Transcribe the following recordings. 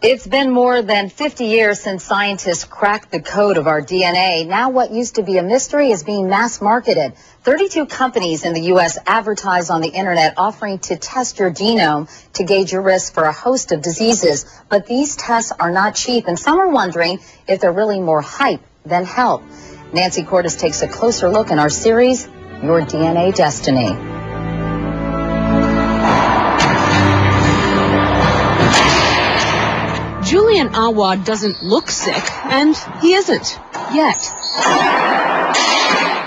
It's been more than 50 years since scientists cracked the code of our DNA. Now what used to be a mystery is being mass marketed. 32 companies in the U.S. advertise on the internet offering to test your genome to gauge your risk for a host of diseases. But these tests are not cheap, and some are wondering if they're really more hype than help. Nancy Cordes takes a closer look in our series, Your DNA Destiny. Julian Awad doesn't look sick, and he isn't, yet.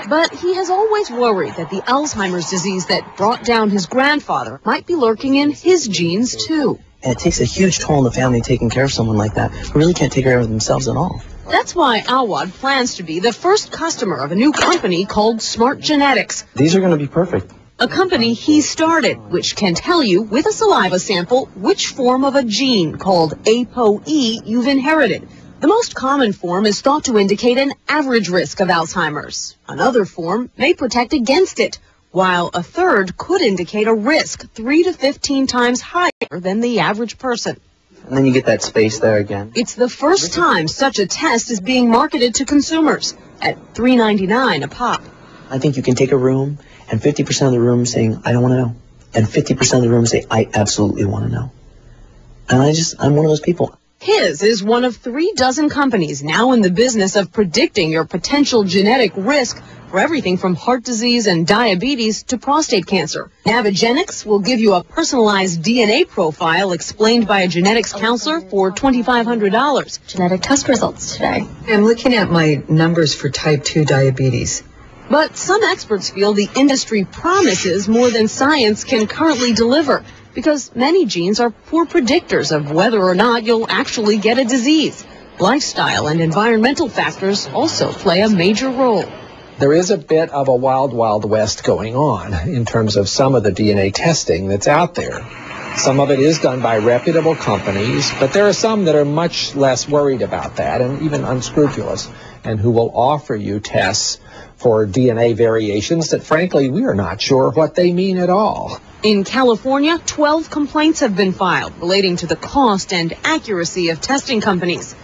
But he has always worried that the Alzheimer's disease that brought down his grandfather might be lurking in his genes, too. And it takes a huge toll on the family taking care of someone like that who really can't take care of themselves at all. That's why Awad plans to be the first customer of a new company called Smart Genetics. These are going to be perfect. A company he started, which can tell you with a saliva sample which form of a gene called ApoE you've inherited. The most common form is thought to indicate an average risk of Alzheimer's. Another form may protect against it, while a third could indicate a risk 3 to 15 times higher than the average person. And then you get that space there again. It's the first time such a test is being marketed to consumers at $3.99 a pop. I think you can take a room and 50% of the room saying, I don't want to know. And 50% of the room say, I absolutely want to know. And I'm one of those people. His is one of 36 companies now in the business of predicting your potential genetic risk for everything from heart disease and diabetes to prostate cancer. Navigenics will give you a personalized DNA profile explained by a genetics counselor for $2,500. Genetic test results today. I'm looking at my numbers for type 2 diabetes. But some experts feel the industry promises more than science can currently deliver, because many genes are poor predictors of whether or not you'll actually get a disease. Lifestyle and environmental factors also play a major role. There is a bit of a wild, wild west going on in terms of some of the DNA testing that's out there. Some of it is done by reputable companies, but there are some that are much less worried about that and even unscrupulous, and who will offer you tests for DNA variations that, frankly, we are not sure what they mean at all. In California, 12 complaints have been filed relating to the cost and accuracy of testing companies.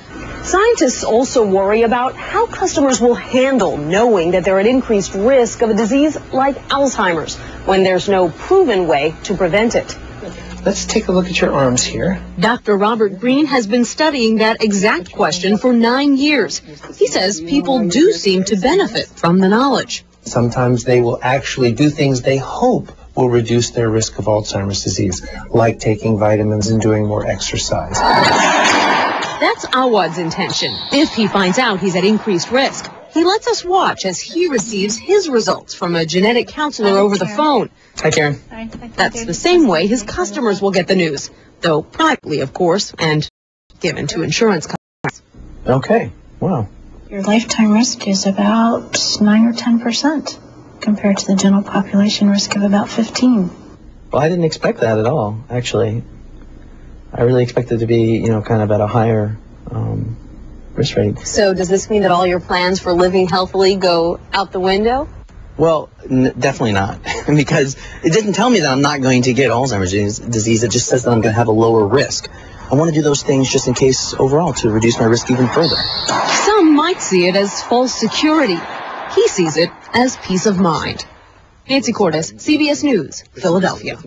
Scientists also worry about how customers will handle knowing that they're at increased risk of a disease like Alzheimer's when there's no proven way to prevent it. Let's take a look at your arms here. Dr. Robert Green has been studying that exact question for 9 years. He says people do seem to benefit from the knowledge. Sometimes they will actually do things they hope will reduce their risk of Alzheimer's disease, like taking vitamins and doing more exercise. That's Awad's intention, if he finds out he's at increased risk. He lets us watch as he receives his results from a genetic counselor over the phone. Hi, Karen. That's the same way his customers will get the news, though privately, of course, and given to insurance companies. Okay, wow. Your lifetime risk is about 9 or 10% compared to the general population risk of about 15. Well, I didn't expect that at all, actually. I really expected to be, kind of at a higher risk rate. So does this mean that all your plans for living healthily go out the window? Well, definitely not, because it didn't tell me that I'm not going to get Alzheimer's disease. It just says that I'm going to have a lower risk. I want to do those things just in case overall to reduce my risk even further. Some might see it as false security. He sees it as peace of mind. Nancy Cordes, CBS News, Philadelphia.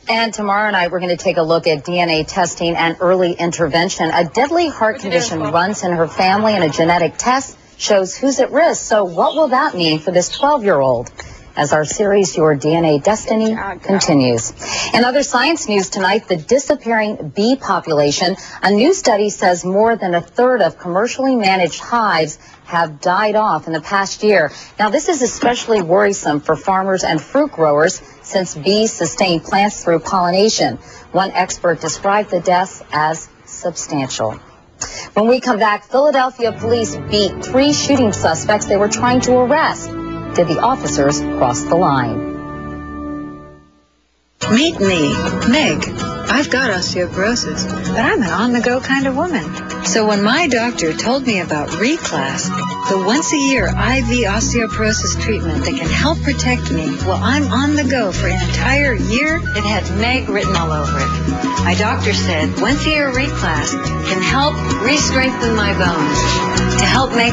And tomorrow night, we're going to take a look at DNA testing and early intervention. A deadly heart condition runs in her family, and a genetic test shows who's at risk. So what will that mean for this 12-year-old? As our series, Your DNA Destiny, continues. In other science news tonight, the disappearing bee population. A new study says more than a third of commercially managed hives have died off in the past year. Now, this is especially worrisome for farmers and fruit growers since bees sustain plants through pollination. One expert described the deaths as substantial. When we come back, Philadelphia police beat 3 shooting suspects they were trying to arrest. Did the officers cross the line? Meet me, Meg. I've got osteoporosis, but I'm an on-the-go kind of woman. So when my doctor told me about Reclass, The once-a-year IV osteoporosis treatment that can help protect me while I'm on the go for an entire year, it had Meg written all over it. My doctor said once-a-year reclass can help re-strengthen my bones to help make